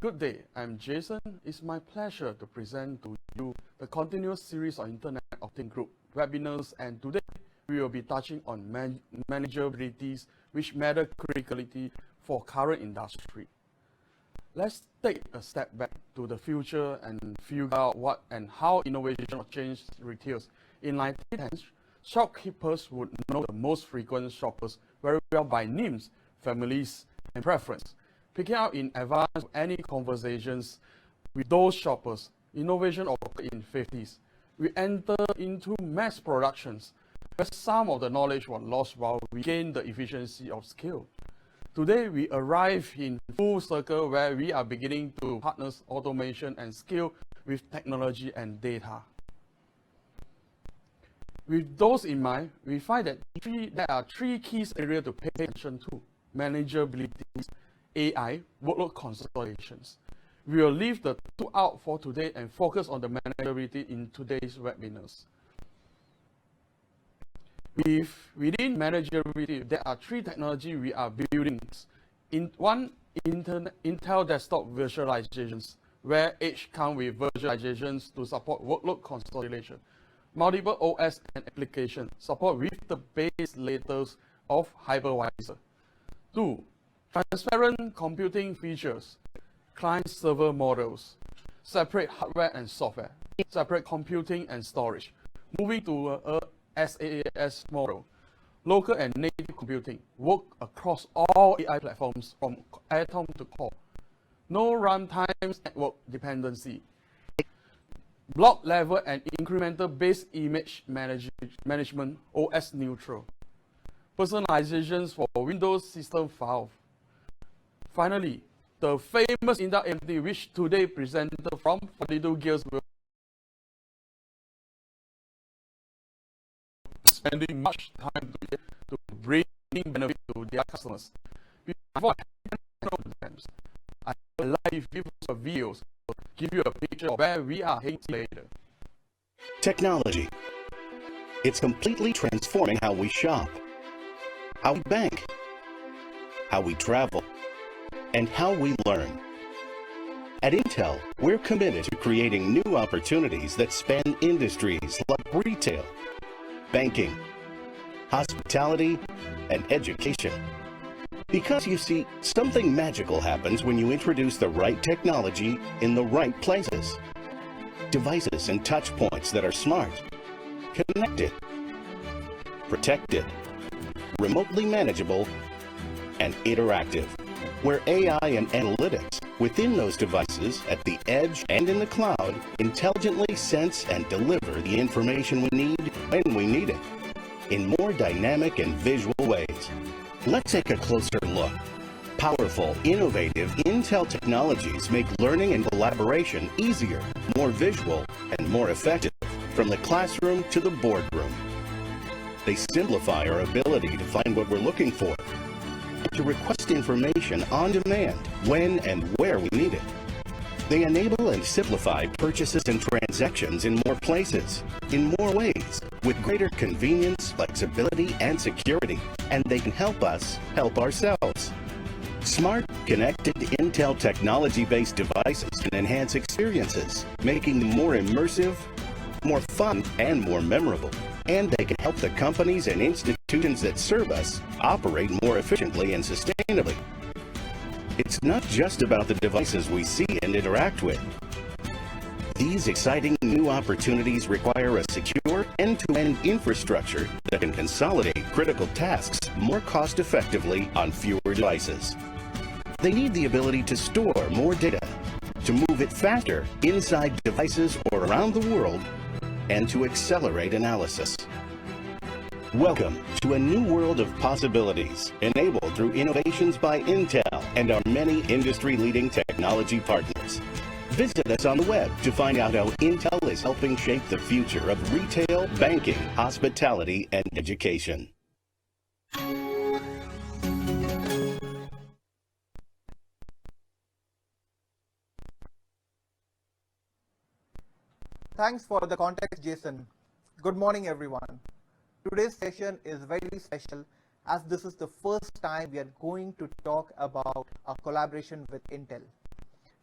Good day, I'm Jason. It's my pleasure to present to you the continuous series of Internet of Things Group webinars, and today we will be touching on manageabilities which matter critically for current industry. Let's take a step back to the future and figure out what and how innovation will change retails. In 1910s, shopkeepers would know the most frequent shoppers very well by names, families, and preference. Picking out in advance of any conversations with those shoppers, innovation occurred in 50s. We entered into mass productions, where some of the knowledge was lost while we gained the efficiency of scale. Today, we arrive in full circle where we are beginning to harness automation and scale with technology and data. With those in mind, we find that there are three key areas to pay attention to: manageability, AI, workload consolidations. We will leave the two out for today and focus on the manageability in today's webinars. Within manageability, there are three technologies we are building. Intel desktop virtualizations, where each comes with virtualizations to support workload consolidation. Multiple OS and applications support with the base layers of hypervisor. 2. Transparent computing features, client-server models, separate hardware and software, separate computing and storage. Moving to a SaaS model, local and native computing work across all AI platforms from Atom to Core. No runtime network dependency. Block level and incremental based image management, OS neutral. Personalizations for Windows system file. Finally, the famous Intel AMD, which today presented from 42 Gears, will spending much time to bring benefit to their customers. Before I hand I would like to give you videos to give you a picture of where we are heading later. Technology. It's completely transforming how we shop, how we bank, how we travel, and how we learn. At Intel, we're committed to creating new opportunities that span industries like retail, banking, hospitality, and education. Because you see, something magical happens when you introduce the right technology in the right places. Devices and touch points that are smart, connected, protected, remotely manageable, and interactive, where AI and analytics within those devices at the edge and in the cloud intelligently sense and deliver the information we need when we need it, in more dynamic and visual ways. Let's take a closer look. Powerful, innovative Intel technologies make learning and collaboration easier, more visual, and more effective, from the classroom to the boardroom. They simplify our ability to find what we're looking for, to request information on demand when and where we need it. They enable and simplify purchases and transactions in more places, in more ways, with greater convenience, flexibility, and security. And they can help us help ourselves. Smart, connected Intel technology-based devices can enhance experiences, making them more immersive, more fun, and more memorable. And they can help the companies and institutions that serve us operate more efficiently and sustainably. It's not just about the devices we see and interact with. These exciting new opportunities require a secure end-to-end infrastructure that can consolidate critical tasks more cost-effectively on fewer devices. They need the ability to store more data, to move it faster inside devices or around the world, and to accelerate analysis. Welcome to a new world of possibilities enabled through innovations by Intel and our many industry-leading technology partners. Visit us on the web to find out how Intel is helping shape the future of retail, banking, hospitality, and education. Thanks for the context, Jason. Good morning, everyone. Today's session is very special as this is the first time we are going to talk about our collaboration with Intel.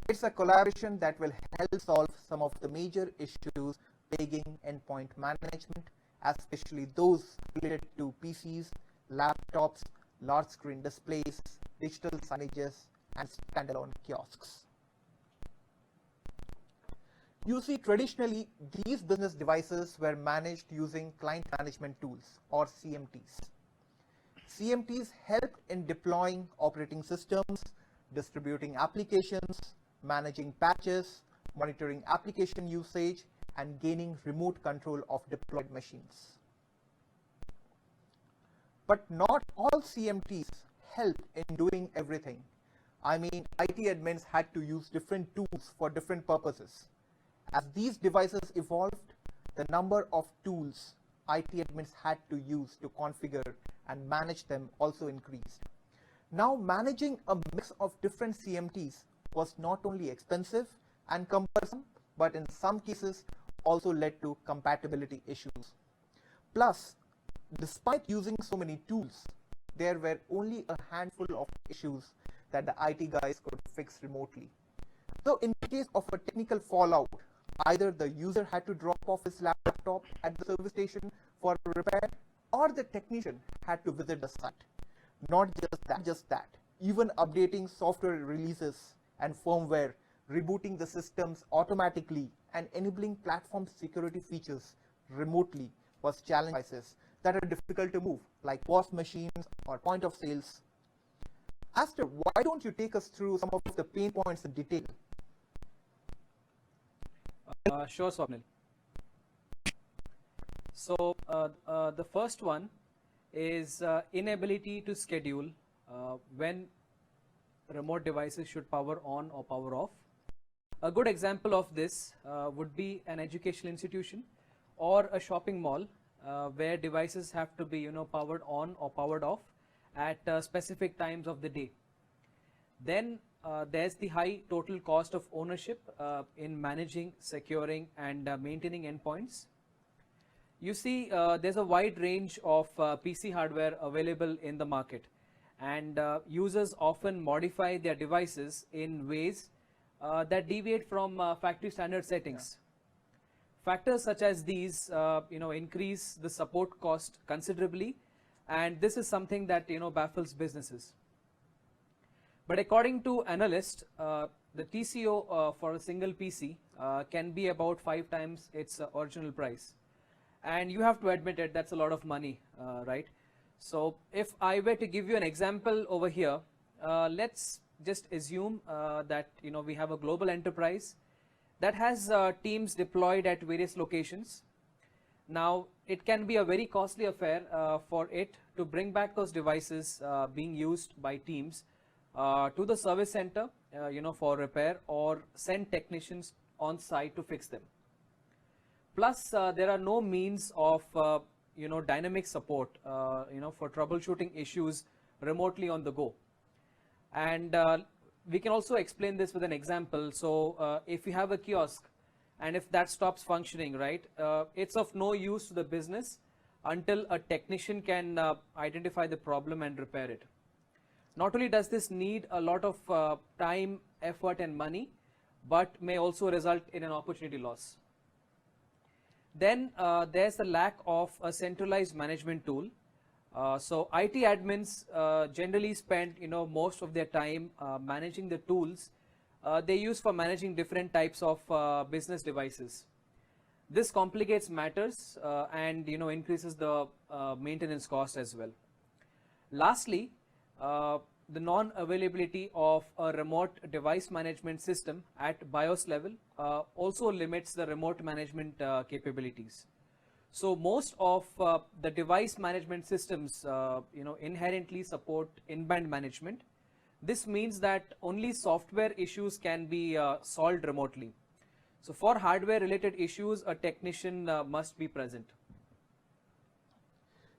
It's a collaboration that will help solve some of the major issues plaguing endpoint management, especially those related to PCs, laptops, large screen displays, digital signages, and standalone kiosks. You see, traditionally, these business devices were managed using client management tools, or CMTs. CMTs helped in deploying operating systems, distributing applications, managing patches, monitoring application usage, and gaining remote control of deployed machines. But not all CMTs helped in doing everything. I mean, IT admins had to use different tools for different purposes. As these devices evolved, the number of tools IT admins had to use to configure and manage them also increased. Now, managing a mix of different CMTs was not only expensive and cumbersome, but in some cases also led to compatibility issues. Plus, despite using so many tools, there were only a handful of issues that the IT guys could fix remotely. So in case of a technical fallout, either the user had to drop off his laptop at the service station for repair, or the technician had to visit the site. Not just that, even updating software releases and firmware, rebooting the systems automatically, and enabling platform security features remotely was challenging devices that are difficult to move, like POS machines or point of sales. Aster, why don't you take us through some of the pain points in detail? Sure, Swapnil. So the first one is inability to schedule when remote devices should power on or power off. A good example of this would be an educational institution or a shopping mall where devices have to be powered on or powered off at specific times of the day. Then there's the high total cost of ownership in managing, securing, and maintaining endpoints. You see, there's a wide range of PC hardware available in the market, and users often modify their devices in ways that deviate from factory standard settings. Factors such as these, increase the support cost considerably, and this is something that baffles businesses. But according to analysts, the TCO for a single PC can be about 5 times its original price. And you have to admit it, that's a lot of money, right? So if I were to give you an example over here, let's just assume that we have a global enterprise that has teams deployed at various locations. Now, it can be a very costly affair for it to bring back those devices being used by teams to the service center, for repair, or send technicians on site to fix them. Plus, there are no means of, dynamic support, for troubleshooting issues remotely on the go. And we can also explain this with an example. So, if you have a kiosk, and if that stops functioning, right, it's of no use to the business until a technician can identify the problem and repair it. Not only does this need a lot of time, effort, and money, but may also result in an opportunity loss. Then there's the lack of a centralized management tool. So IT admins generally spend most of their time managing the tools they use for managing different types of business devices. This complicates matters and increases the maintenance cost as well. Lastly, the non-availability of a remote device management system at BIOS level also limits the remote management capabilities. So most of the device management systems inherently support in-band management. This means that only software issues can be solved remotely. So for hardware related issues, a technician must be present.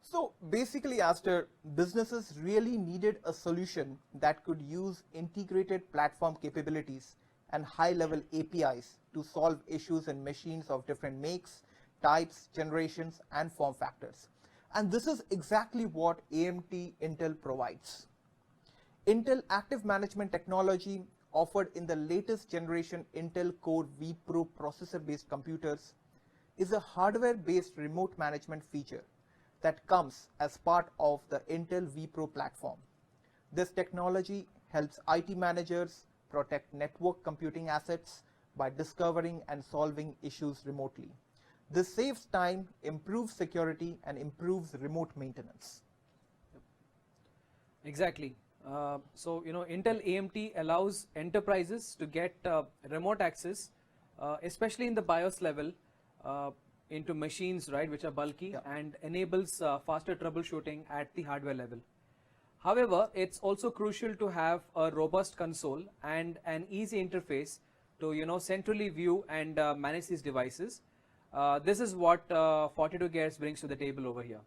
So basically, Aster, businesses really needed a solution that could use integrated platform capabilities and high-level APIs to solve issues in machines of different makes, types, generations, and form factors. And this is exactly what AMT Intel provides. Intel Active Management Technology offered in the latest generation Intel Core vPro processor-based computers is a hardware-based remote management feature that comes as part of the Intel vPro platform. This technology helps IT managers protect network computing assets by discovering and solving issues remotely. This saves time, improves security, and improves remote maintenance. Exactly. So, Intel AMT allows enterprises to get remote access, especially in the BIOS level, into machines, right, which are bulky, and enables faster troubleshooting at the hardware level. However, it's also crucial to have a robust console and an easy interface to, centrally view and manage these devices. This is what 42 Gears brings to the table over here.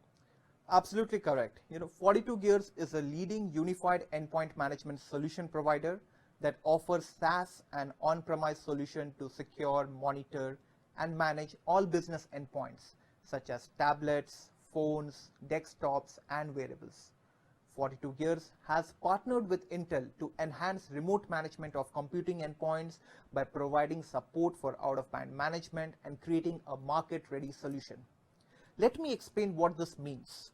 Absolutely correct. 42 Gears is a leading unified endpoint management solution provider that offers SaaS and on-premise solution to secure, monitor, and manage all business endpoints such as tablets, phones, desktops, and wearables. 42 Gears has partnered with Intel to enhance remote management of computing endpoints by providing support for out-of-band management and creating a market-ready solution. Let me explain what this means.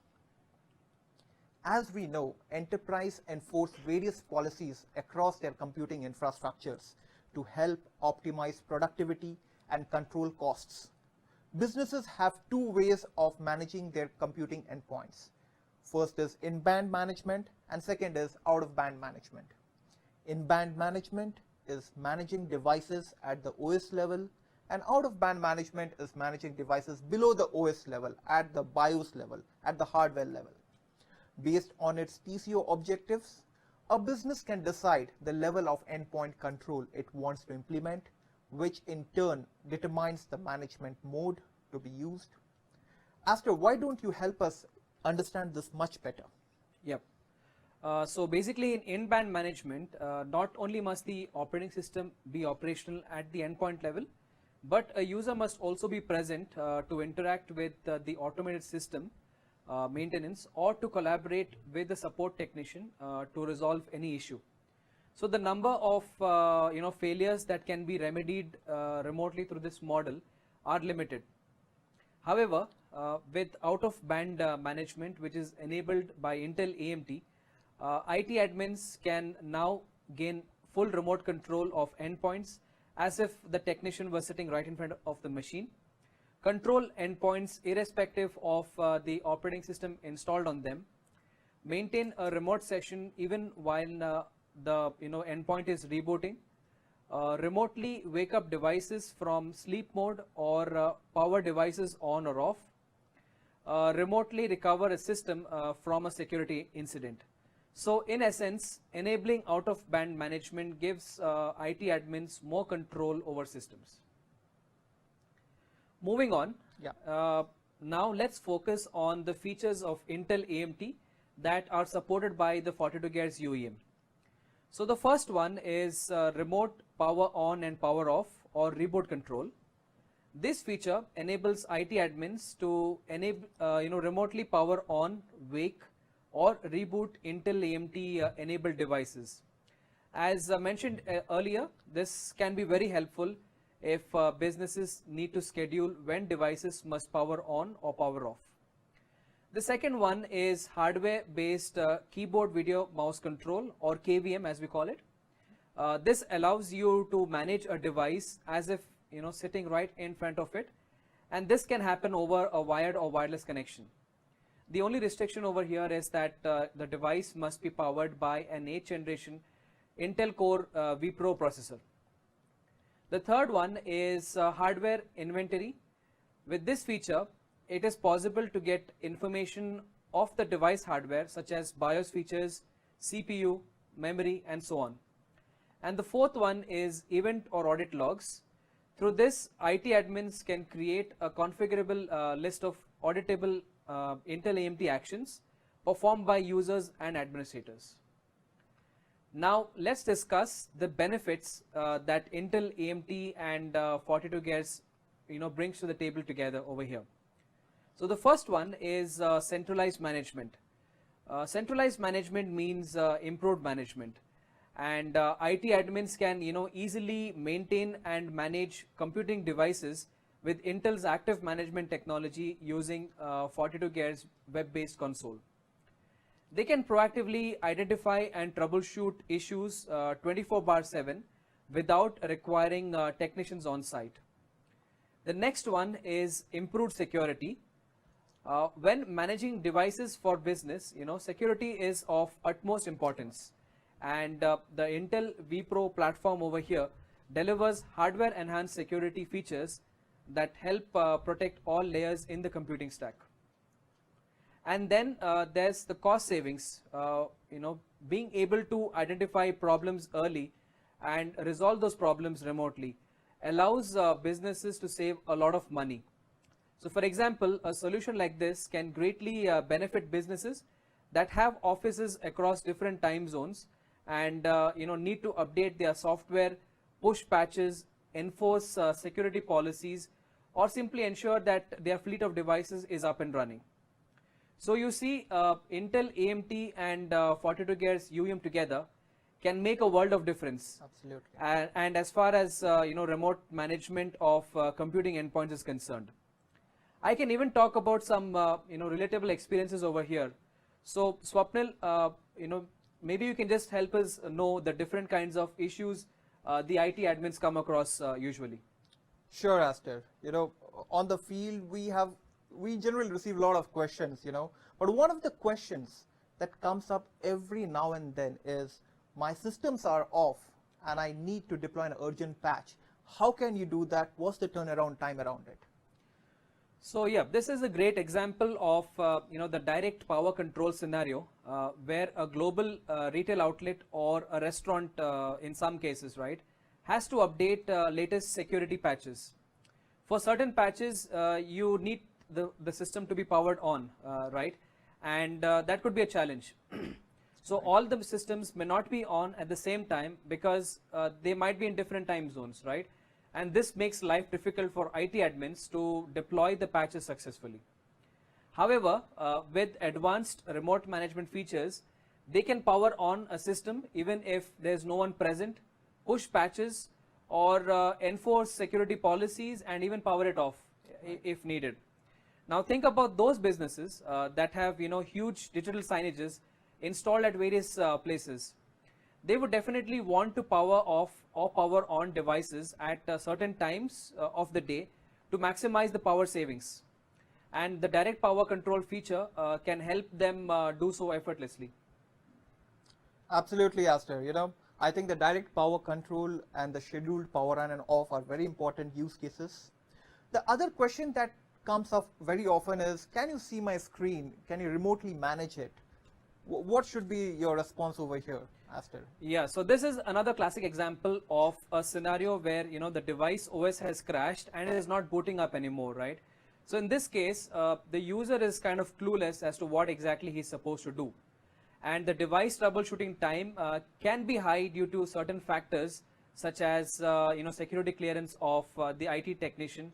As we know, enterprises enforce various policies across their computing infrastructures to help optimize productivity and control costs. Businesses have two ways of managing their computing endpoints. First is in-band management, and second is out-of-band management. In-band management is managing devices at the OS level, and out-of-band management is managing devices below the OS level, at the BIOS level, at the hardware level. Based on its TCO objectives, a business can decide the level of endpoint control it wants to implement, which in turn determines the management mode to be used. Astor, why don't you help us understand this much better? Yep. So basically in in-band management, not only must the operating system be operational at the endpoint level, but a user must also be present to interact with the automated system maintenance or to collaborate with the support technician to resolve any issue. So the number of failures that can be remedied remotely through this model are limited. However, with out-of-band management, which is enabled by Intel AMT, IT admins can now gain full remote control of endpoints as if the technician was sitting right in front of the machine. Control endpoints irrespective of the operating system installed on them. Maintain a remote session even while the endpoint is rebooting. Remotely wake up devices from sleep mode or power devices on or off. Remotely recover a system from a security incident. So in essence, enabling out-of-band management gives IT admins more control over systems. Moving on, now let's focus on the features of Intel AMT that are supported by the 42 Gears UEM. So the first one is remote power on and power off or reboot control. This feature enables IT admins to enable, remotely power on, wake, or reboot Intel AMT enabled devices. As mentioned earlier, this can be very helpful if businesses need to schedule when devices must power on or power off. The second one is hardware-based keyboard video mouse control, or KVM as we call it. This allows you to manage a device as if sitting right in front of it, and this can happen over a wired or wireless connection. The only restriction over here is that the device must be powered by an 8th generation Intel Core vPro processor. The third one is hardware inventory. With this feature, it is possible to get information of the device hardware such as BIOS features, CPU, memory, and so on. And the fourth one is event or audit logs. Through this, IT admins can create a configurable list of auditable Intel AMT actions performed by users and administrators. Now let's discuss the benefits that Intel AMT and 42 Gears brings to the table together over here. So the first one is centralized management. Centralized management means improved management. and IT admins can easily maintain and manage computing devices with Intel's active management technology using 42 gears web-based console. They can proactively identify and troubleshoot issues 24/7 without requiring technicians on site. The next one is improved security. When managing devices for business, security is of utmost importance, and the Intel vPro platform over here delivers hardware enhanced security features that help protect all layers in the computing stack. And then there's the cost savings. Being able to identify problems early and resolve those problems remotely allows businesses to save a lot of money. So for example, a solution like this can greatly benefit businesses that have offices across different time zones and need to update their software, push patches, enforce security policies, or simply ensure that their fleet of devices is up and running. So you see, Intel AMT and 42 gears UEM together can make a world of difference. Absolutely. And as far as remote management of computing endpoints is concerned, I can even talk about some relatable experiences over here. So Swapnil, maybe you can just help us know the different kinds of issues the IT admins come across usually. Sure, Aster. On the field, we generally receive a lot of questions, but one of the questions that comes up every now and then is, my systems are off and I need to deploy an urgent patch. How can you do that? What's the turnaround time around it? So yeah, this is a great example of the direct power control scenario where a global retail outlet or a restaurant in some cases, right, has to update latest security patches. For certain patches, you need the system to be powered on, right, and that could be a challenge. So all the systems may not be on at the same time because they might be in different time zones, right? And this makes life difficult for IT admins to deploy the patches successfully. However, with advanced remote management features, they can power on a system even if there's no one present, push patches, or enforce security policies and even power it off if needed. Now think about those businesses that have huge digital signages installed at various places. They would definitely want to power off or power on devices at certain times of the day to maximize the power savings. And the direct power control feature can help them do so effortlessly. Absolutely, Aster. I think the direct power control and the scheduled power on and off are very important use cases. The other question that comes up very often is, can you see my screen? Can you remotely manage it? What should be your response over here, Aster? Yeah, so this is another classic example of a scenario where the device OS has crashed and it is not booting up anymore, right? So in this case, the user is kind of clueless as to what exactly he's supposed to do. And the device troubleshooting time can be high due to certain factors such as security clearance of the IT technician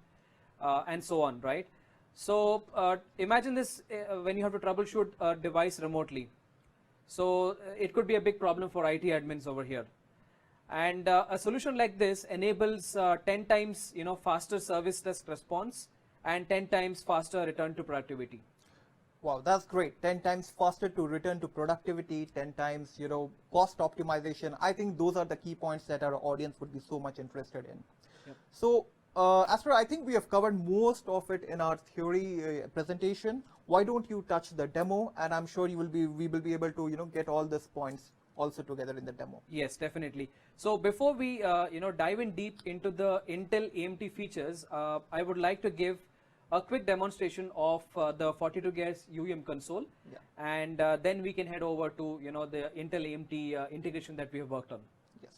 and so on, right? So imagine this when you have to troubleshoot a device remotely. So it could be a big problem for IT admins over here. And a solution like this enables 10 times faster service desk response and 10 times faster return to productivity. Wow, that's great. 10 times faster to return to productivity, 10 times cost optimization. I think those are the key points that our audience would be so much interested in. Yep. So Aster, I think we have covered most of it in our theory presentation. Why don't you touch the demo, and I'm sure we will be able to get all these points also together in the demo. Yes, definitely. So before we dive in deep into the Intel AMT features, I would like to give a quick demonstration of the 42 gears UEM console, Yeah. and then we can head over to the Intel AMT integration that we have worked on. Yes,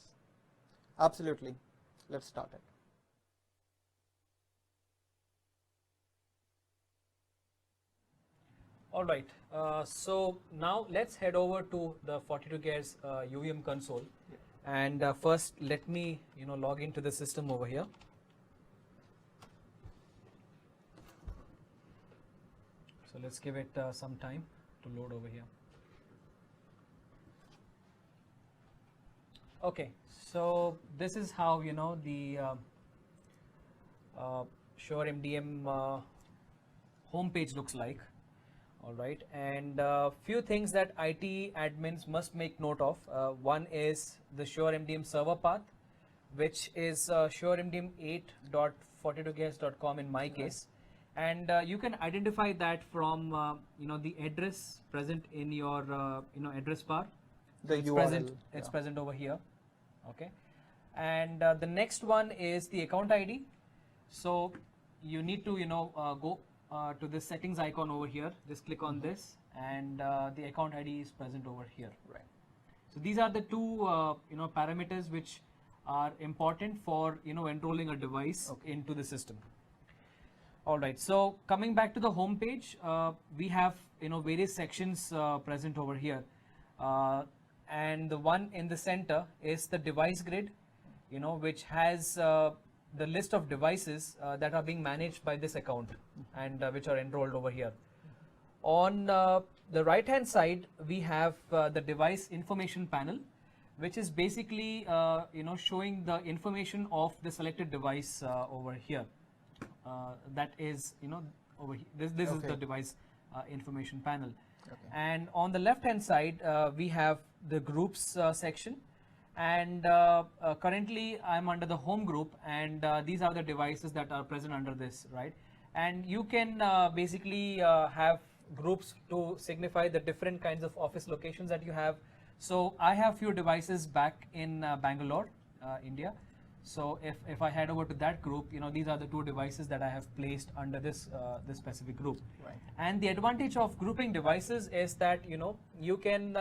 absolutely. Let's start it. All right, so now let's head over to the 42 gears UEM console. Yeah. And first let me log into the system over here. So let's give it some time to load over here. Okay, so this is how the Sure MDM home page looks like. All right, and few things that IT admins must make note of. One is the Sure MDM server path, which is suremdm8.42ks.com in my case, and you can identify that from the address present in your address bar. The It's URL. present. It's present over here. Okay, and the next one is the account ID. So you need to go to the settings icon over here. Just click on this, and the account ID is present over here. Right. So these are the two parameters which are important for enrolling a device into the system. All right. So coming back to the home page, we have various sections present over here, and the one in the center is the device grid, which has the list of devices that are being managed by this account and which are enrolled over here. On the right hand side, we have the device information panel, which is basically showing the information of the selected device over here. That is over here. This is the device information panel. Okay. And on the left hand side, we have the groups section, and currently I'm under the home group, and these are the devices that are present under this, right? And you can basically have groups to signify the different kinds of office locations that you have. So I have few devices back in Bangalore, India. So if I head over to that group, these are the two devices that I have placed under this this specific group. Right. And the advantage of grouping devices is that you can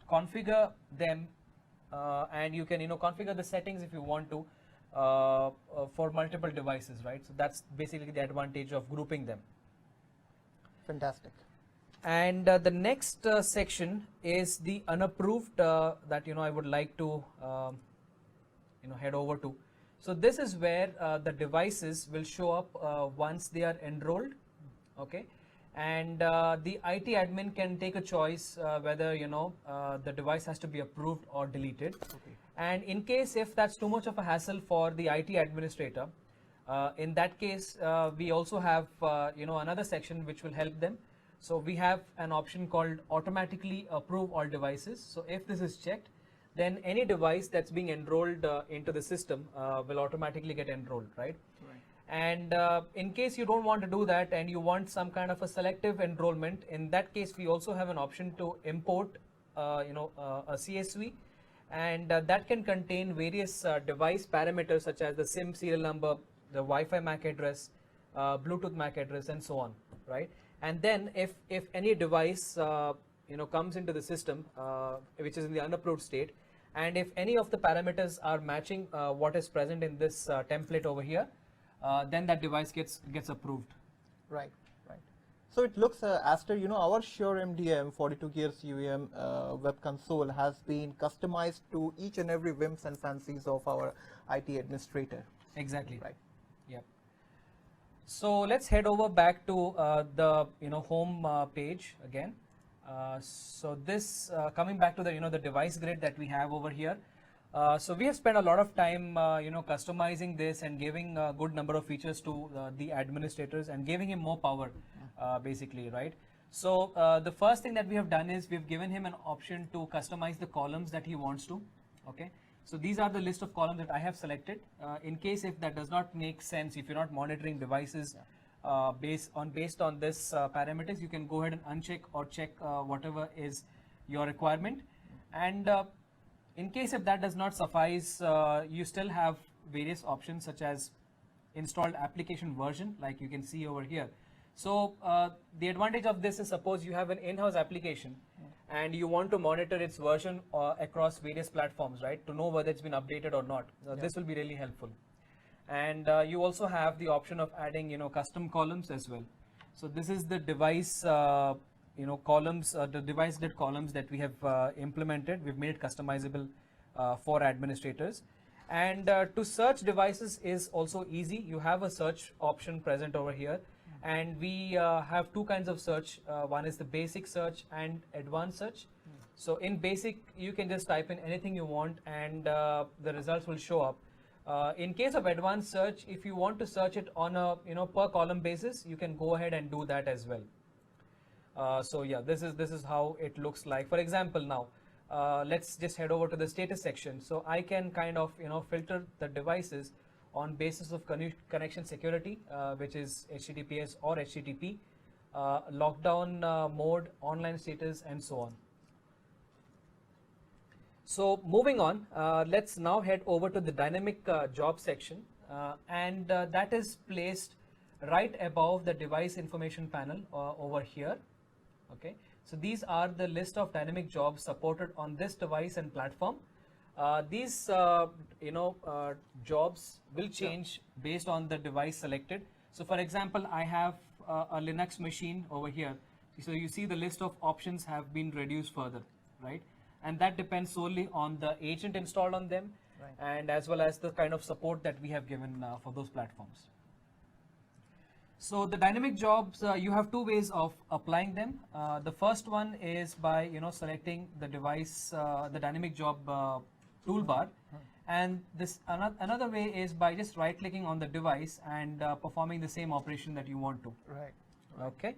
configure them, and you can configure the settings if you want to for multiple devices, right? So that's basically the advantage of grouping them. Fantastic. And the next section is the unapproved that I would like to head over to. So this is where the devices will show up once they are enrolled, okay? And the IT admin can take a choice whether the device has to be approved or deleted. Okay. And in case if that's too much of a hassle for the IT administrator, in that case we also have another section which will help them. So we have an option called automatically approve all devices. So if this is checked, then any device that's being enrolled into the system will automatically get enrolled, right? Right. And in case you don't want to do that and you want some kind of a selective enrollment, in that case we also have an option to import a CSV, and that can contain various device parameters such as the SIM serial number, the Wi-Fi MAC address, Bluetooth MAC address, and so on, right? And then if any device comes into the system which is in the unapproved state, and if any of the parameters are matching what is present in this template over here, then that device gets approved. Right, right. So it looks, Aster, our Sure MDM 42 gears UEM web console has been customized to each and every whims and fancies of our IT administrator. Exactly. Right. Yep. So let's head over back to the home page again. So this coming back to the the device grid that we have over here. So we have spent a lot of time customizing this and giving a good number of features to the administrators and giving him more power, basically, right? So the first thing that we have done is we've given him an option to customize the columns that he wants to. Okay. So these are the list of columns that I have selected. In case if that does not make sense, if you're not monitoring devices based on this parameters, you can go ahead and uncheck or check whatever is your requirement. And in case if that does not suffice, you still have various options such as installed application version, like you can see over here. So the advantage of this is, suppose you have an in-house application and you want to monitor its version across various platforms, right, to know whether it's been updated or not. This will be really helpful. And you also have the option of adding custom columns as well. So this is the device columns, the device grid columns that we have implemented. We've made it customizable for administrators. And to search devices is also easy. You have a search option present over here, and we have two kinds of search. One is the basic search and advanced search. So in basic, you can just type in anything you want and the results will show up. In case of advanced search, if you want to search it on a per column basis, you can go ahead and do that as well. So yeah, this is how it looks like. For example, now let's just head over to the status section. So I can kind of filter the devices on basis of connection security, which is HTTPS or HTTP, lockdown mode, online status, and so on. So moving on, let's now head over to the dynamic job section, and that is placed right above the device information panel over here. Okay, so these are the list of dynamic jobs supported on this device and platform. These jobs will change based on the device selected. So for example, I have a Linux machine over here. So you see the list of options have been reduced further, right? And that depends solely on the agent installed on them, Right. and as well as the kind of support that we have given for those platforms. So the dynamic jobs, you have two ways of applying them. The first one is by selecting the device, the dynamic job toolbar, and this another way is by just right clicking on the device and performing the same operation that you want to. Right. Okay.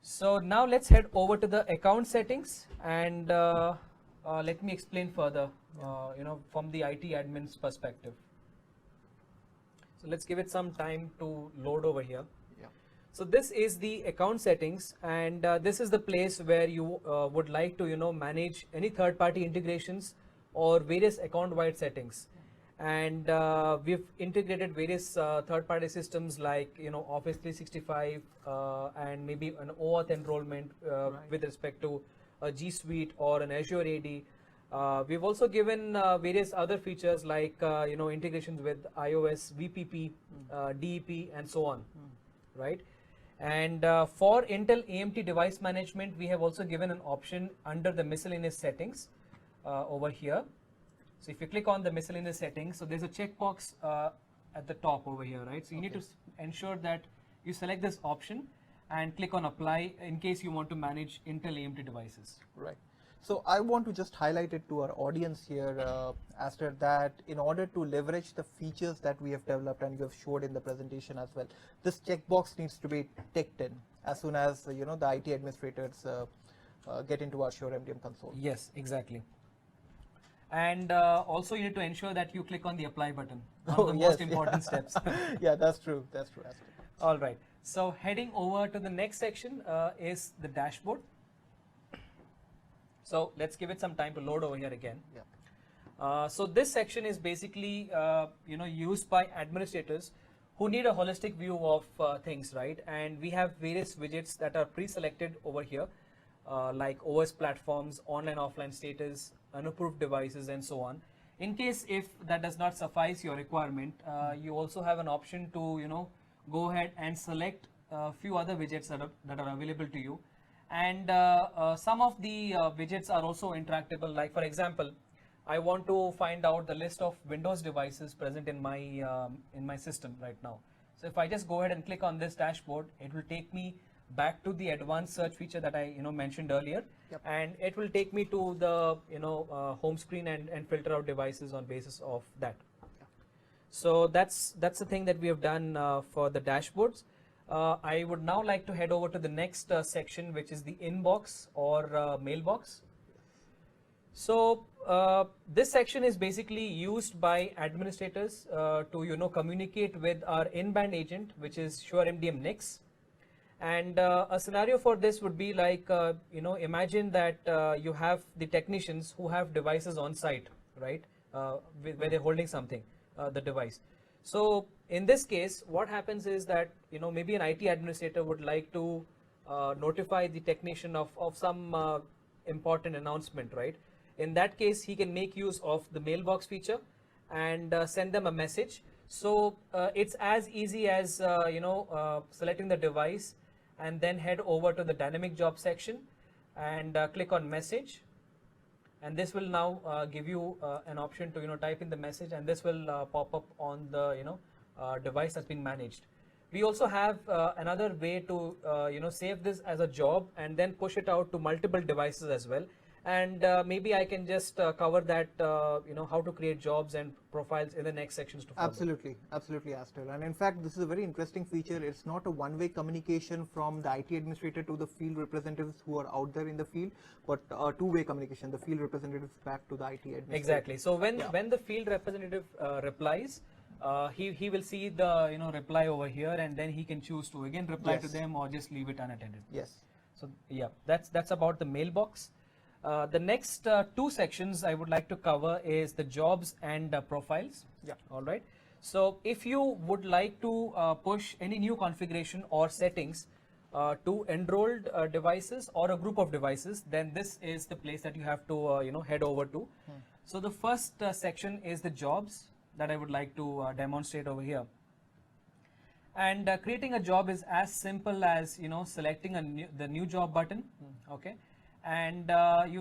So now let's head over to the account settings, and let me explain further, from the IT admin's perspective. So let's give it some time to load over here. Yeah. So this is the account settings, and this is the place where you would like to manage any third-party integrations or various account-wide settings. And we've integrated various third-party systems like Office 365 and maybe an OAuth enrollment with respect to a G Suite or an Azure AD. We've also given various other features like integrations with iOS, VPP, DEP, and so on, right? And for Intel AMT device management, we have also given an option under the miscellaneous settings over here. So if you click on the miscellaneous settings, so there's a checkbox at the top over here, right? So you need to ensure that you select this option and click on apply in case you want to manage Intel AMD devices. Right. So I want to just highlight it to our audience here, Aster, that in order to leverage the features that we have developed and you have showed in the presentation as well, this checkbox needs to be ticked in as soon as the IT administrators get into our Sure MDM console. Yes, exactly. And also you need to ensure that you click on the apply button. One of the most important steps. Yeah, that's true. That's true. Aster. All right. So heading over to the next section is the dashboard. So let's give it some time to load over here again. Yeah. So this section is basically used by administrators who need a holistic view of things, right? And we have various widgets that are pre-selected over here, like OS platforms, online offline status, unapproved devices, and so on. In case if that does not suffice your requirement, you also have an option to go ahead and select a few other widgets that are available to you. And some of the widgets are also interactable. Like for example, I want to find out the list of Windows devices present in my system right now. So if I just go ahead and click on this dashboard, it will take me back to the advanced search feature that I mentioned earlier. Yep. And it will take me to the home screen and filter out devices on basis of that. So that's the thing that we have done for the dashboards. I would now like to head over to the next section, which is the inbox or mailbox. So this section is basically used by administrators to communicate with our in-band agent, which is Sure MDM NICs. And a scenario for this would be like imagine that you have the technicians who have devices on site, right, where they're holding something, the device. So in this case, what happens is that maybe an IT administrator would like to notify the technician of some important announcement, right? In that case, he can make use of the mailbox feature and send them a message. So it's as easy as selecting the device and then head over to the dynamic job section and click on message. And this will now give you an option to type in the message, and this will pop up on the device that's been managed. We also have another way to save this as a job and then push it out to multiple devices as well. and maybe I can just cover that, how to create jobs and profiles in the next sections to follow. Absolutely, absolutely, Aster. And in fact, this is a very interesting feature. It's not a one-way communication from the IT administrator to the field representatives who are out there in the field, but a two-way communication, the field representatives back to the IT administrator. Exactly. So when the field representative replies, he will see the reply over here, and then he can choose to again reply to Yes. them or just leave it unattended. Yes. So yeah, that's about the mailbox. The next two sections I would like to cover is the jobs and profiles. Yeah. All right. So if you would like to push any new configuration or settings to enrolled devices or a group of devices, then this is the place that you have to head over to. So the first section is the jobs that I would like to demonstrate over here. And creating a job is as simple as selecting the new job button. Okay, and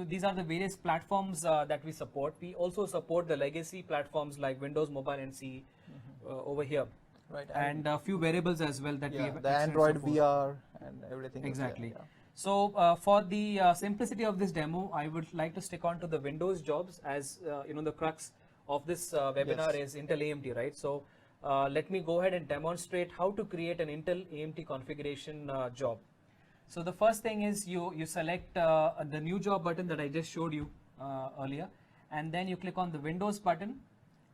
these are the various platforms that we support. We also support the legacy platforms like Windows Mobile NC over here, Right. and a few variables as well that we yeah, have the extended Android support. VR and everything. is there, Exactly. yeah. So for the simplicity of this demo, I would like to stick on to the Windows jobs, as the crux of this webinar is Intel AMT, right? So let me go ahead and demonstrate how to create an Intel AMT configuration job. So the first thing is you select the new job button that I just showed you earlier, and then you click on the Windows button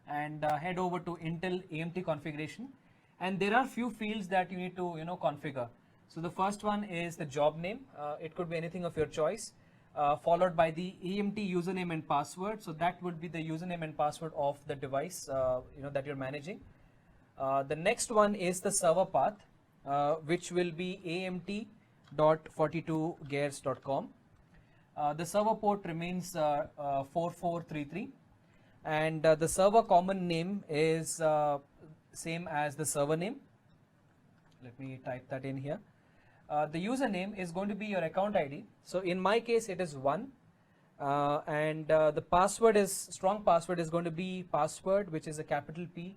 and head over to Intel AMT configuration. And there are few fields that you need to configure. So the first one is the job name. It could be anything of your choice, followed by the AMT username and password. So that would be the username and password of the device that you're managing. The next one is the server path, which will be amt.42gears.com. The server port remains 4433, and the server common name is same as the server name. Let me type that in here. The username is going to be your account ID. So in my case, it is 1. And the password strong password is going to be password, which is a capital P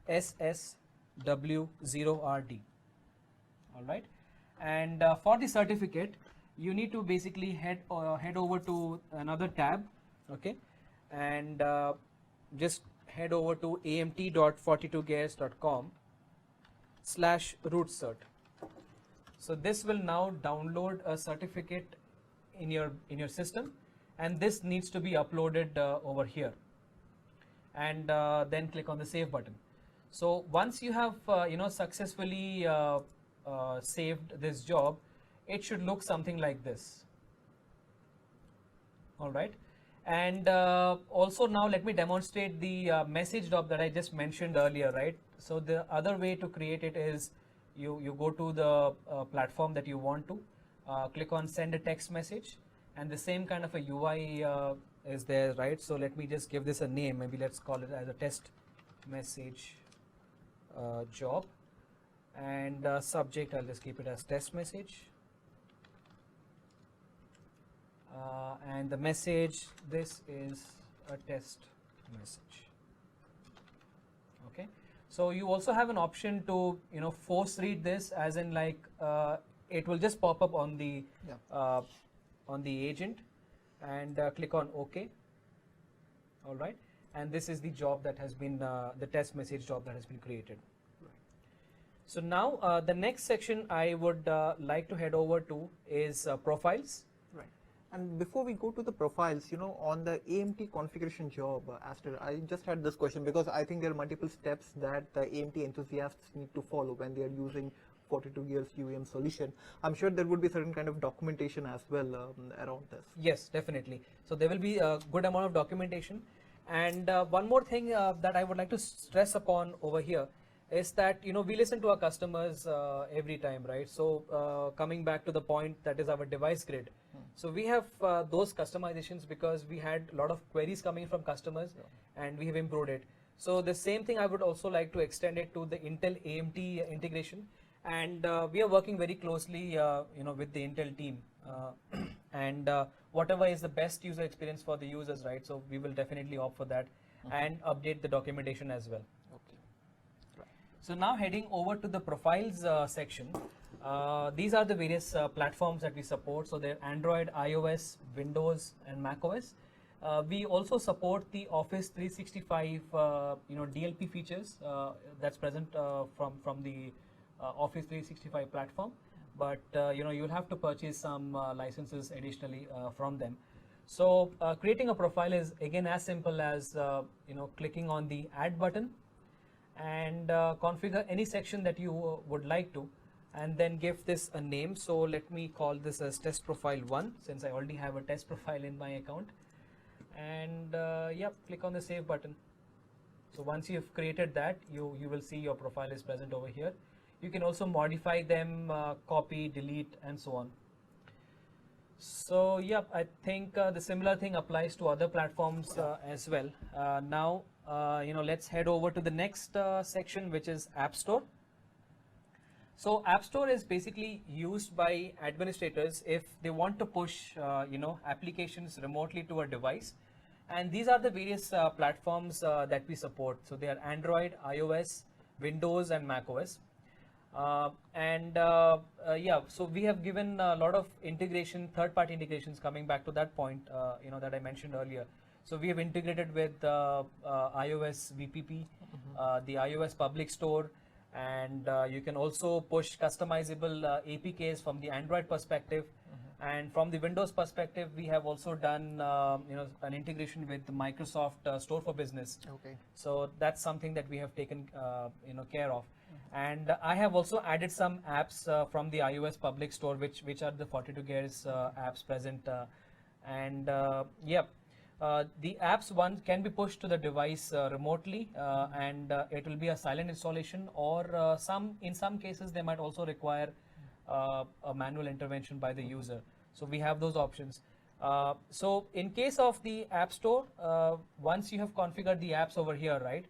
@SSW0RD. All right. And for the certificate, you need to basically head over to another tab. Okay. And just head over to amt.42gears.com/rootcert. So this will now download a certificate in your system, and this needs to be uploaded over here, and then click on the save button. So once you have successfully saved this job, it should look something like this. All right. And also now let me demonstrate the message job that I just mentioned earlier, right? So the other way to create it is you go to the platform that you want to, click on send a text message, and the same kind of a UI is there, right? So let me just give this a name. Maybe let's call it as a test message job, and subject, I'll just keep it as test message. And the message, this is a test message. Okay. So you also have an option to force read this, as in like it will just pop up on the agent, and click on OK. All right. And this is the job that has been the test message job that has been created. So now the next section I would like to head over to is profiles. Right. And before we go to the profiles, on the AMT configuration job, Aster, I just had this question because I think there are multiple steps that the AMT enthusiasts need to follow when they are using 42 Gears UEM solution. I'm sure there would be certain kind of documentation as well around this. Yes, definitely. So there will be a good amount of documentation. And one more thing that I would like to stress upon over here is that we listen to our customers every time, right? So coming back to the point, that is our device grid. So we have those customizations because we had a lot of queries coming from customers, and we have improved it. So the same thing I would also like to extend it to the Intel AMT integration, and we are working very closely with the Intel team, and whatever is the best user experience for the users, right? So we will definitely opt for that and update the documentation as well. Okay. So now heading over to the profiles section, These are the various platforms that we support. So they're Android, iOS, Windows, and macOS. We also support the Office 365, DLP features that's present from the Office 365 platform. But you'll have to purchase some licenses additionally from them. So creating a profile is again as simple as clicking on the Add button and configure any section that you would like to, and then give this a name. So let me call this as test profile 1, since I already have a test profile in my account. And click on the save button. So once you've created that, you will see your profile is present over here. You can also modify them, copy, delete, and so on. So I think the similar thing applies to other platforms as well. Now let's head over to the next section, which is App Store. So App Store is basically used by administrators if they want to push applications remotely to a device. And these are the various platforms that we support. So they are Android, iOS, Windows, and macOS. So we have given a lot of integration, third-party integrations, coming back to that point that I mentioned earlier. So we have integrated with iOS VPP, the iOS public store, and you can also push customizable APKs from the Android perspective. And from the Windows perspective, we have also done an integration with the Microsoft Store for Business. Okay. So that's something that we have taken care of. And I have also added some apps from the iOS public store, which are the 42 Gears apps present. The apps one can be pushed to the device remotely, and it will be a silent installation, or in some cases they might also require a manual intervention by the user. So we have those options. So in case of the App Store, once you have configured the apps over here, right,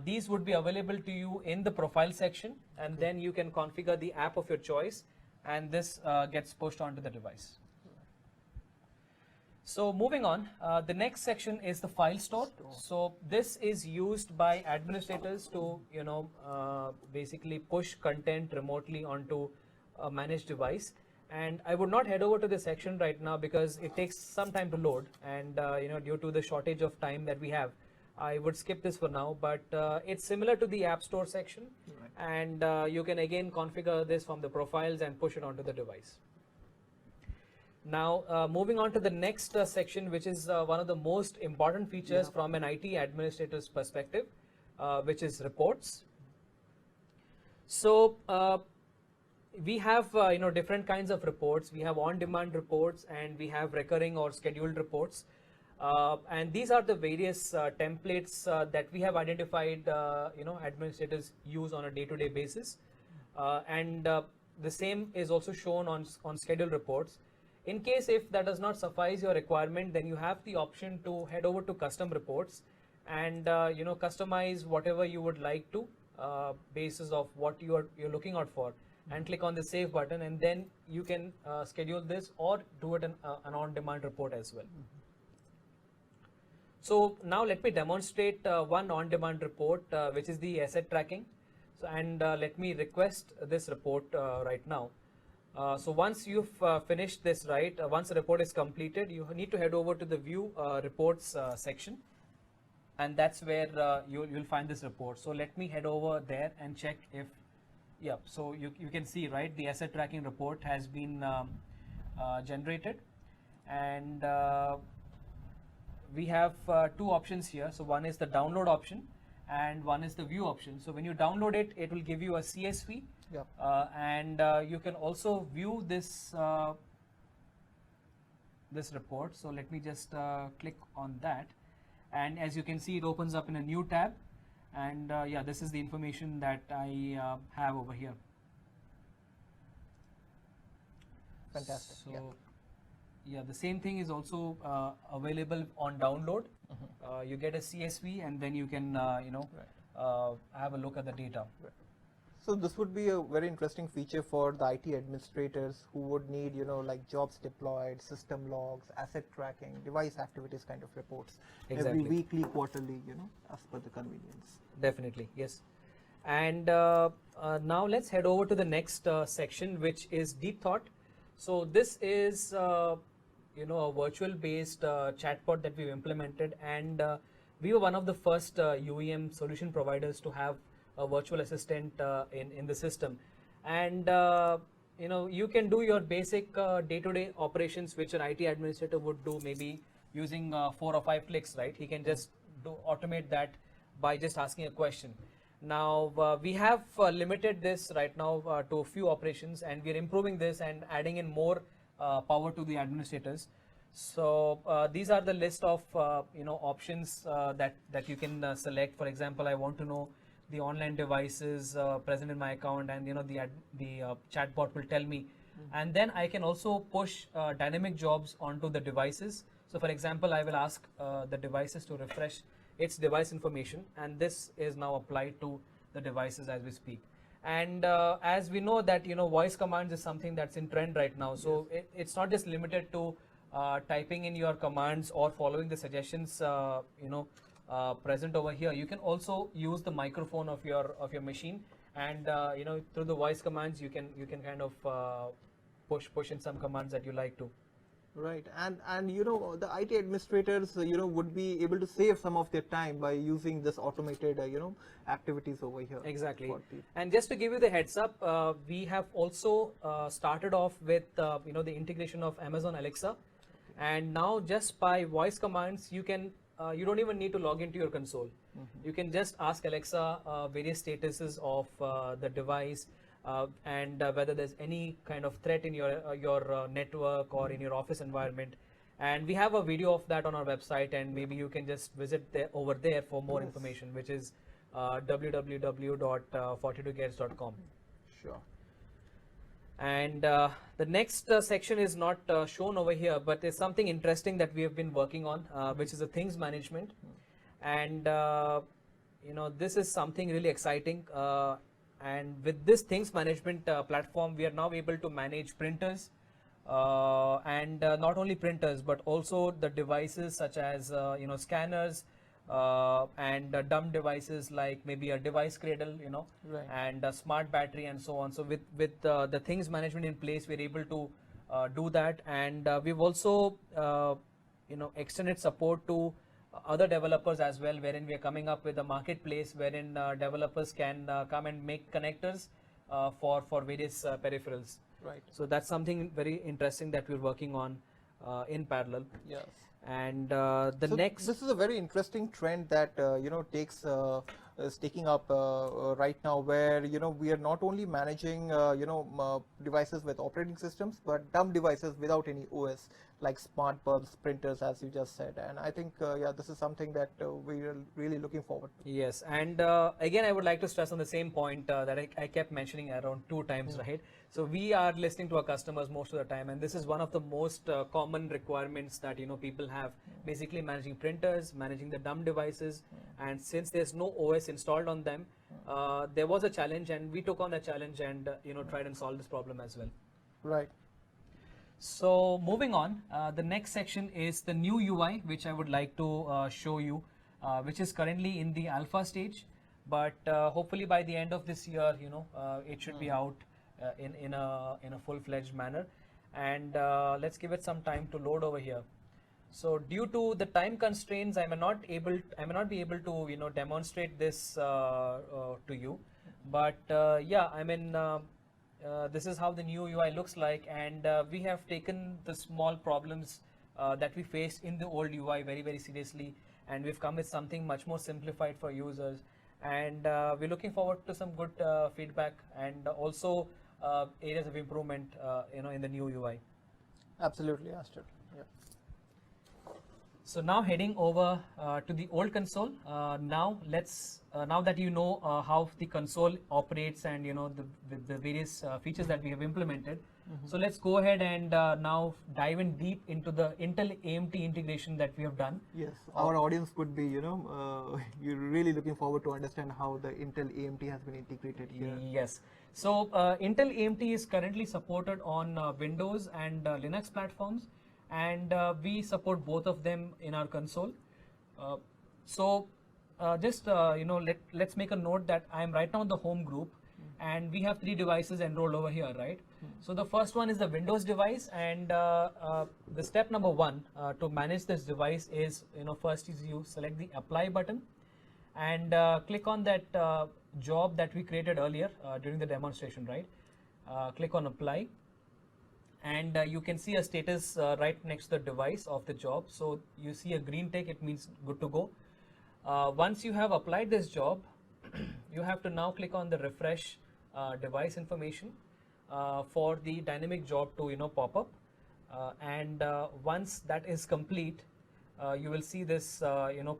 these would be available to you in the profile section, and then you can configure the app of your choice, and this gets pushed onto the device. So moving on, the next section is the file store. So this is used by administrators to basically push content remotely onto a managed device. And I would not head over to this section right now because it takes some time to load, and due to the shortage of time that we have, I would skip this for now. But it's similar to the App Store section, and you can again configure this from the profiles and push it onto the device. Now moving on to the next section, which is one of the most important features from an IT administrator's perspective, which is reports. So we have different kinds of reports. We have on-demand reports, and we have recurring or scheduled reports. And these are the various templates that we have identified administrators use on a day-to-day basis. The same is also shown on scheduled reports. In case if that does not suffice your requirement, then you have the option to head over to custom reports and customize whatever you would like to basis of what you're looking out for, and click on the save button, and then you can schedule this or do it an on-demand report as well. So now let me demonstrate one on-demand report, which is the asset tracking. So let me request this report right now. So once you've finished this, once the report is completed, you need to head over to the view reports section, and that's where you'll find this report. So let me head over there and check if, so you can see, right, the asset tracking report has been generated, and we have two options here. So one is the download option and one is the view option. So when you download it, it will give you a CSV. And you can also view this this report. So let me just click on that, and as you can see, it opens up in a new tab, and this is the information that I have over here. Fantastic. So the same thing is also available on download. You get a CSV, and then you can have a look at the data. So this would be a very interesting feature for the IT administrators who would need, like jobs deployed, system logs, asset tracking, device activities kind of reports. Exactly. Every weekly, quarterly, as per the convenience. Definitely, yes. And now let's head over to the next section, which is Deep Thought. So this is a virtual based chatbot that we've implemented, and we were one of the first UEM solution providers to have a virtual assistant in the system. And you can do your basic day-to-day operations which an IT administrator would do maybe using 4 or 5 clicks, right? He can just automate that by just asking a question. Now we have limited this right now to a few operations, and we're improving this and adding in more power to the administrators. So these are the list of options that you can select. For example, I want to know the online devices present in my account, and the chatbot will tell me. And then I can also push dynamic jobs onto the devices. So for example, I will ask the devices to refresh its device information, and this is now applied to the devices as we speak. And as we know that voice commands is something that's in trend right now, so it's not just limited to typing in your commands or following the suggestions present over here. You can also use the microphone of your machine, and through the voice commands you can kind of push in some commands that you like to. Right, and the IT administrators would be able to save some of their time by using this automated activities over here. Exactly. And just to give you the heads up, we have also started off with the integration of Amazon Alexa, and now just by voice commands you can you don't even need to log into your console. You can just ask Alexa various statuses of the device. And whether there's any kind of threat in your network or in your office environment. And we have a video of that on our website, and maybe you can just visit over there for more information, which is www.fortitudegears.com. Sure. And the next section is not shown over here, but there's something interesting that we have been working on, which is the things management. And this is something really exciting. And with this things management platform, we are now able to manage printers, and not only printers but also the devices such as scanners and dumb devices like maybe a device cradle, Right. and a smart battery and so on. So with the things management in place, we're able to do that. And we've also extended support to other developers as well, wherein we are coming up with a marketplace wherein developers can come and make connectors for various peripherals. Right. So that's something very interesting that we're working on in parallel. Yes. And the next, this is a very interesting trend that is taking up right now, where we are not only managing devices with operating systems, but dumb devices without any OS, like smart bulbs, printers, as you just said. And I think this is something that we are really looking forward to. yes, and again I would like to stress on the same point that I kept mentioning around 2 times, right? So we are listening to our customers most of the time, and this is one of the most common requirements that people have, basically managing printers, managing the dumb devices. And since there's no OS installed on them, there was a challenge, and we took on the challenge and tried and solved this problem as well. Right. So moving on, the next section is the new UI, which I would like to show you, which is currently in the alpha stage, but hopefully by the end of this year, it should be out in a full-fledged manner. And let's give it some time to load over here. So due to the time constraints, I may not be able to demonstrate this to you, but yeah, I mean. This is how the new UI looks like, and we have taken the small problems that we faced in the old UI very, very seriously, and we've come with something much more simplified for users. And we're looking forward to some good feedback and also areas of improvement in the new UI. Absolutely, Astor. Yeah. So now heading over to the old console. Now that you know how the console operates and the various features that we have implemented. So let's go ahead and now dive in deep into the Intel AMT integration that we have done. Yes, our audience would be, you're really looking forward to understand how the Intel AMT has been integrated here. Yes. So Intel AMT is currently supported on Windows and Linux platforms, and we support both of them in our console. So let's make a note that I am right now in the home group, and we have 3 devices enrolled over here, right? So the first one is the Windows device, and the step number 1 to manage this device is, first is you select the apply button and click on that job that we created earlier during the demonstration, right? Click on apply, and you can see a status right next to the device of the job. So you see a green tick, it means good to go. Once you have applied this job, you have to now click on the refresh device information for the dynamic job to pop up, and once that is complete, you will see this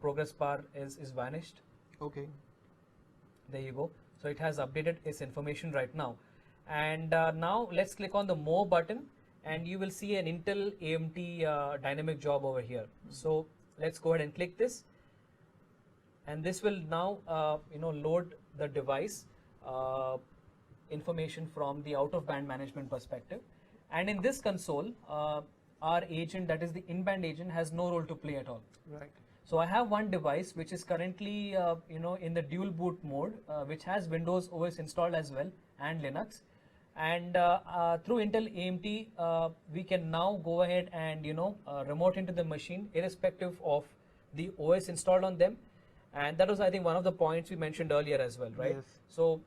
progress bar is vanished. Okay. There you go. So it has updated its information right now. And now let's click on the more button, and you will see an Intel AMT dynamic job over here. So let's go ahead and click this, and this will now load the device information from the out of band management perspective. And in this console, our agent, that is the in-band agent, has no role to play at all. Right. So I have one device which is currently in the dual boot mode, which has Windows OS installed as well and Linux. And through Intel AMT, we can now go ahead and remote into the machine irrespective of the OS installed on them. And that was, I think, one of the points we mentioned earlier as well, right? Yes. So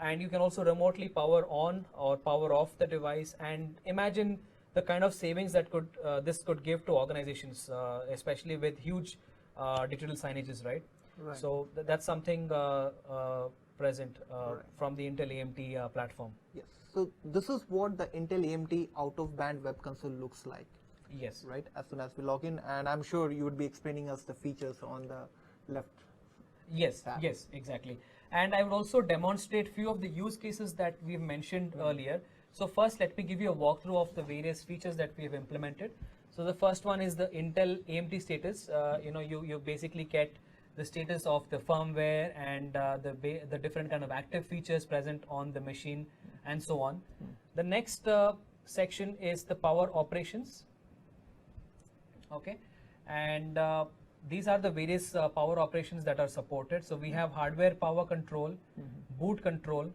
and you can also remotely power on or power off the device, and imagine the kind of savings that this could give to organizations, especially with huge digital signages, right? Right. So that's something present Right. from the Intel AMT platform. Yes. So this is what the Intel AMT out-of-band web console looks like, Yes. right? As soon as we log in, and I'm sure you would be explaining us the features on the left. Yes, tab. yes, exactly. And I would also demonstrate few of the use cases that we've mentioned earlier. So first, let me give you a walkthrough of the various features that we have implemented. So the first one is the Intel AMT status. You basically get the status of the firmware and the different kind of active features present on the machine and so on. The next section is the power operations. Okay, and these are the various power operations that are supported. So we have hardware power control, boot control,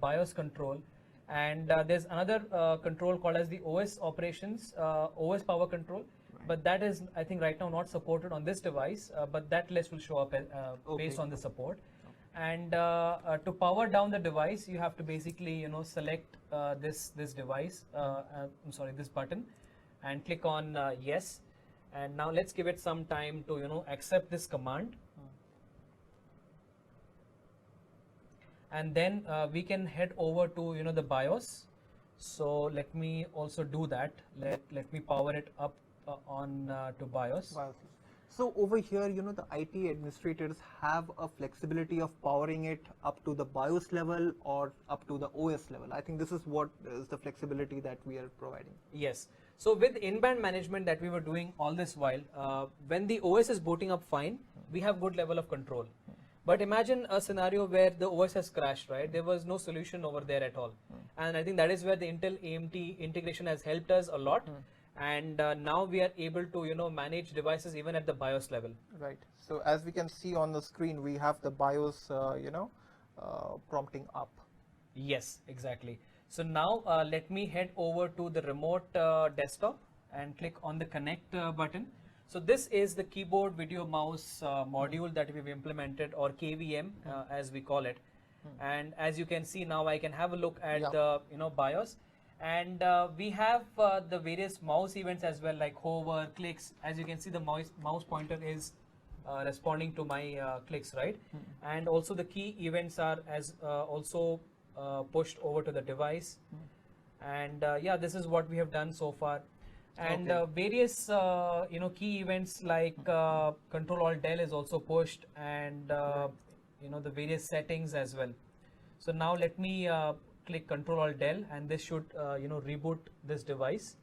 BIOS control, and there's another control called as the OS operations, OS power control. But that is, I think, right now not supported on this device, but that list will show up based on the support. And to power down the device, you have to basically, select this device, this button, and click on yes. And now let's give it some time to, accept this command. And then we can head over to, the BIOS. So let me also do that. Let me power it up on to BIOS. So over here, the IT administrators have a flexibility of powering it up to the BIOS level or up to the OS level. I think this is what is the flexibility that we are providing. Yes. So with in-band management that we were doing all this while, when the OS is booting up fine, we have good level of control. But imagine a scenario where the OS has crashed, right? There was no solution over there at all. And I think that is where the Intel AMT integration has helped us a lot. And now we are able to, manage devices even at the BIOS level. Right. So as we can see on the screen, we have the BIOS, prompting up. Yes, exactly. So now let me head over to the remote desktop and click on the connect button. So this is the keyboard video mouse module that we've implemented, or KVM as we call it. And as you can see now, I can have a look at the BIOS, and we have the various mouse events as well, like hover, clicks. As you can see, the mouse pointer is responding to my clicks, right? And also the key events are also pushed over to the device. And yeah, this is what we have done so far. And various key events like Control Alt Del is also pushed, and the various settings as well. So now let me click Control Alt Del, and this should reboot this device.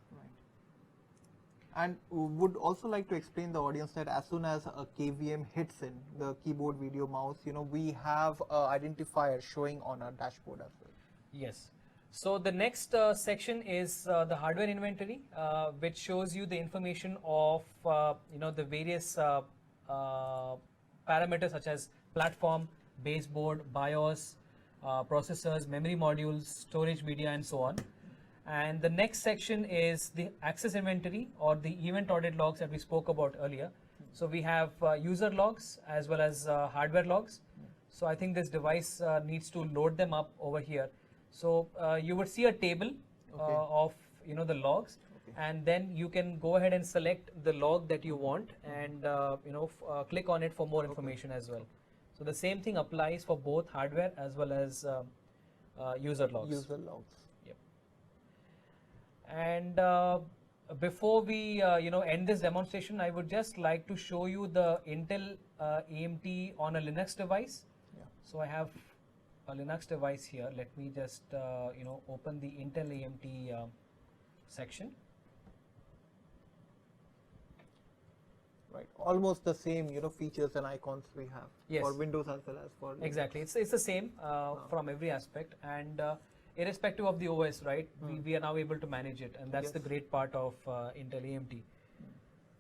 And would also like to explain the audience that as soon as a KVM hits in the keyboard video mouse, we have an identifier showing on our dashboard as well. Yes. So the next section is the hardware inventory, which shows you the information of the various parameters such as platform, baseboard, BIOS, processors, memory modules, storage media, and so on. And the next section is the access inventory or the event audit logs that we spoke about earlier. So we have user logs as well as hardware logs. So I think this device needs to load them up over here. So you would see a table of the logs, and then you can go ahead and select the log that you want and click on it for more information as well. So the same thing applies for both hardware as well as user logs. User logs. Yep. And before we end this demonstration, I would just like to show you the Intel AMT on a Linux device. Yeah. So I have a Linux device here. Let me just open the Intel AMT section. Right, almost the same features and icons we have for Windows as well as for Linux. Exactly, it's the same from every aspect, and irrespective of the OS, right? We are now able to manage it, and that's the great part of Intel AMT.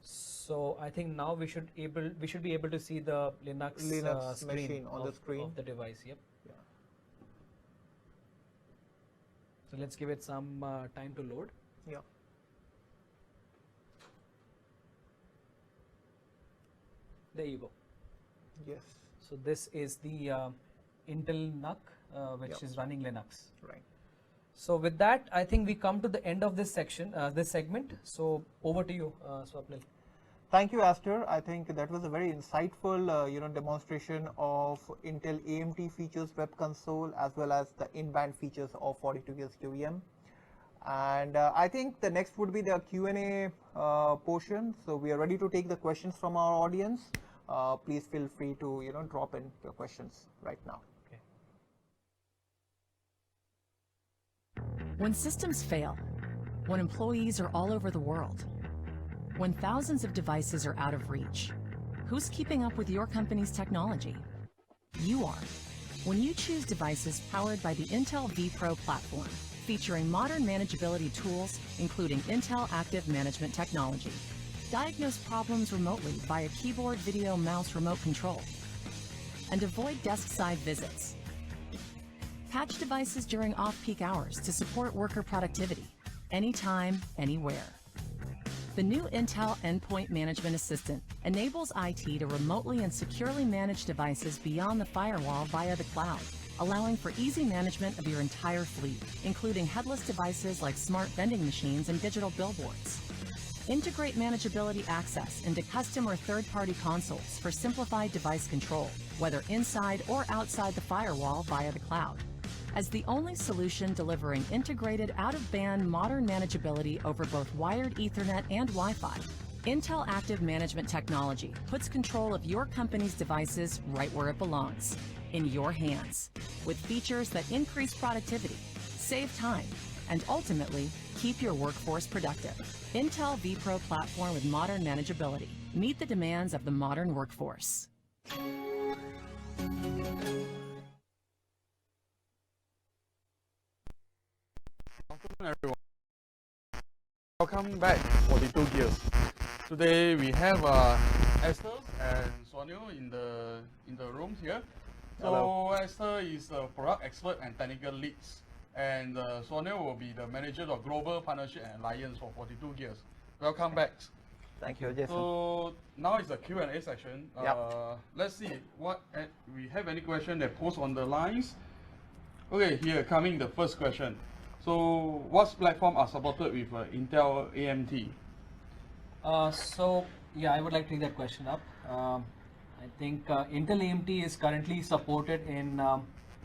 So I think now we should be able to see the Linux screen machine on the screen of the device. Yep. Yeah. So let's give it some time to load. Yeah. There you go. Yes. So this is the Intel NUC, which is running Linux. Right. So with that, I think we come to the end of this section, this segment. So over to you, Swapnil. Thank you, Astor. I think that was a very insightful, demonstration of Intel AMT features, web console, as well as the in-band features of 42 gears QEM. And I think the next would be the Q&A portion. So we are ready to take the questions from our audience. Please feel free to drop in your questions right now. When systems fail, when employees are all over the world, when thousands of devices are out of reach, who's keeping up with your company's technology? You are. When you choose devices powered by the Intel vPro platform, featuring modern manageability tools, including Intel Active Management technology. Diagnose problems remotely via keyboard, video, mouse, remote control. And avoid desk-side visits. Patch devices during off-peak hours to support worker productivity, anytime, anywhere. The new Intel Endpoint Management Assistant enables IT to remotely and securely manage devices beyond the firewall via the cloud, allowing for easy management of your entire fleet, including headless devices like smart vending machines and digital billboards. Integrate manageability access into custom or third-party consoles for simplified device control, whether inside or outside the firewall via the cloud. As the only solution delivering integrated out-of-band modern manageability over both wired Ethernet and Wi-Fi, Intel Active Management technology puts control of your company's devices right where it belongs, in your hands, with features that increase productivity, save time, and ultimately keep your workforce productive. Intel vPro platform with modern manageability. Meet the demands of the modern workforce. Welcome everyone. Welcome back, 42 Gears. Today we have Esther and Sonio in the room here. So Hello. Esther is a product expert and technical leads, and Sonio will be the manager of global partnership and alliance for 42 Gears. Welcome back. Thank you, Jason. So now it's the Q&A section. Let's see what we have any question that post on the lines. Okay, here coming the first question. So what platform are supported with Intel AMT? So yeah, I would like to take that question up. I think Intel AMT is currently supported in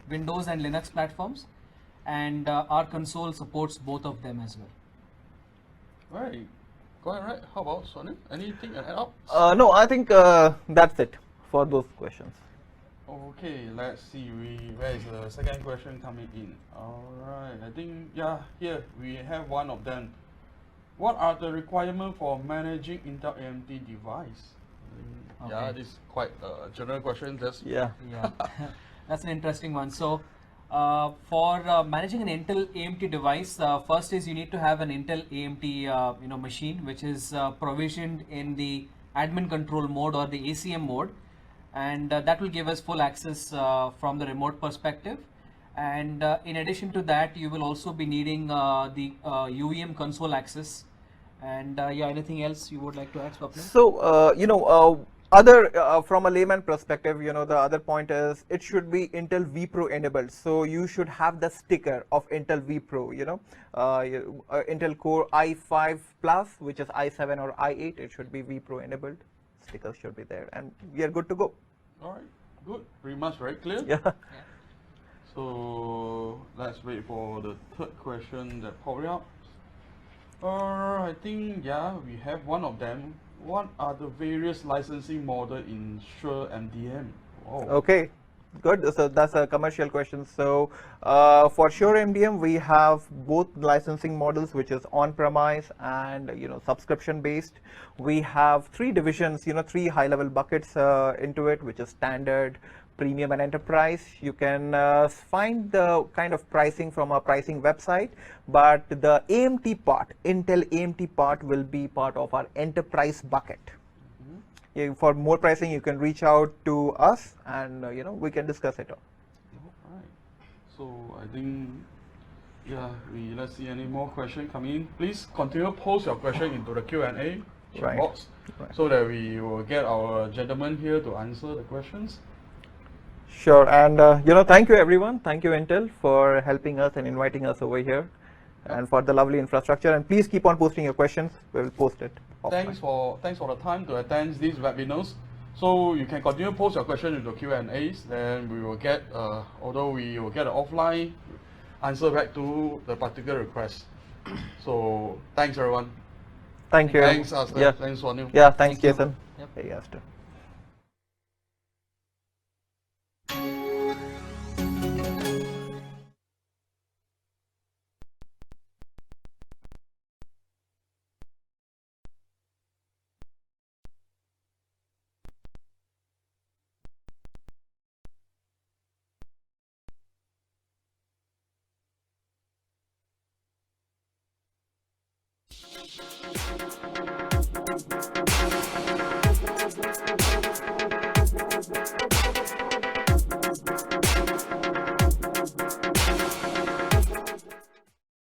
Windows and Linux platforms, and our console supports both of them as well. Right. Go ahead, right. How about Sonny? Anything to add up? No, I think that's it for those questions. Okay, let's see. Where is the second question coming in? Alright, I think, yeah, here we have one of them. What are the requirements for managing Intel AMT device? Yeah, this is quite a general question. Yeah, that's an interesting one. So, for managing an Intel AMT device, first is you need to have an Intel AMT machine which is provisioned in the admin control mode or the ACM mode, and that will give us full access from the remote perspective. And in addition to that, you will also be needing the UEM console access. And yeah, anything else you would like to add, Swapnil? So, from a layman perspective, the other point is it should be Intel vPro enabled. So you should have the sticker of Intel vPro, Intel Core i5 Plus, which is i7 or i8, it should be vPro enabled. Stickers should be there, and we are good to go. All right, good. Pretty much very clear. Yeah. So let's wait for the third question that popped up. I think, yeah, we have one of them. What are the various licensing model in Shure MDM? Wow. Okay, good. So that's a commercial question. So for Shure MDM, we have both licensing models, which is on-premise and subscription based. We have three divisions, three high-level buckets into it, which is standard, premium, and enterprise. You can find the kind of pricing from our pricing website, but the AMT part, Intel AMT part, will be part of our enterprise bucket. For more pricing, you can reach out to us, and we can discuss it. Alright. So I think, yeah, let's see any more question coming in. Please continue post your question into the Q&A chat Right. box, so that we will get our gentleman here to answer the questions. Sure, and thank you everyone. Thank you Intel for helping us and inviting us over here, and for the lovely infrastructure. And please keep on posting your questions. We will post it. Thanks for the time to attend these webinars. So you can continue post your question into Q&As. Then we will get, although we will get an offline answer back to the particular request. So thanks everyone. Thank you. Thanks Aster. Yeah. Thanks Swanil. Yeah. Thanks, Thank you. Jason. Yep. Hey, Aster.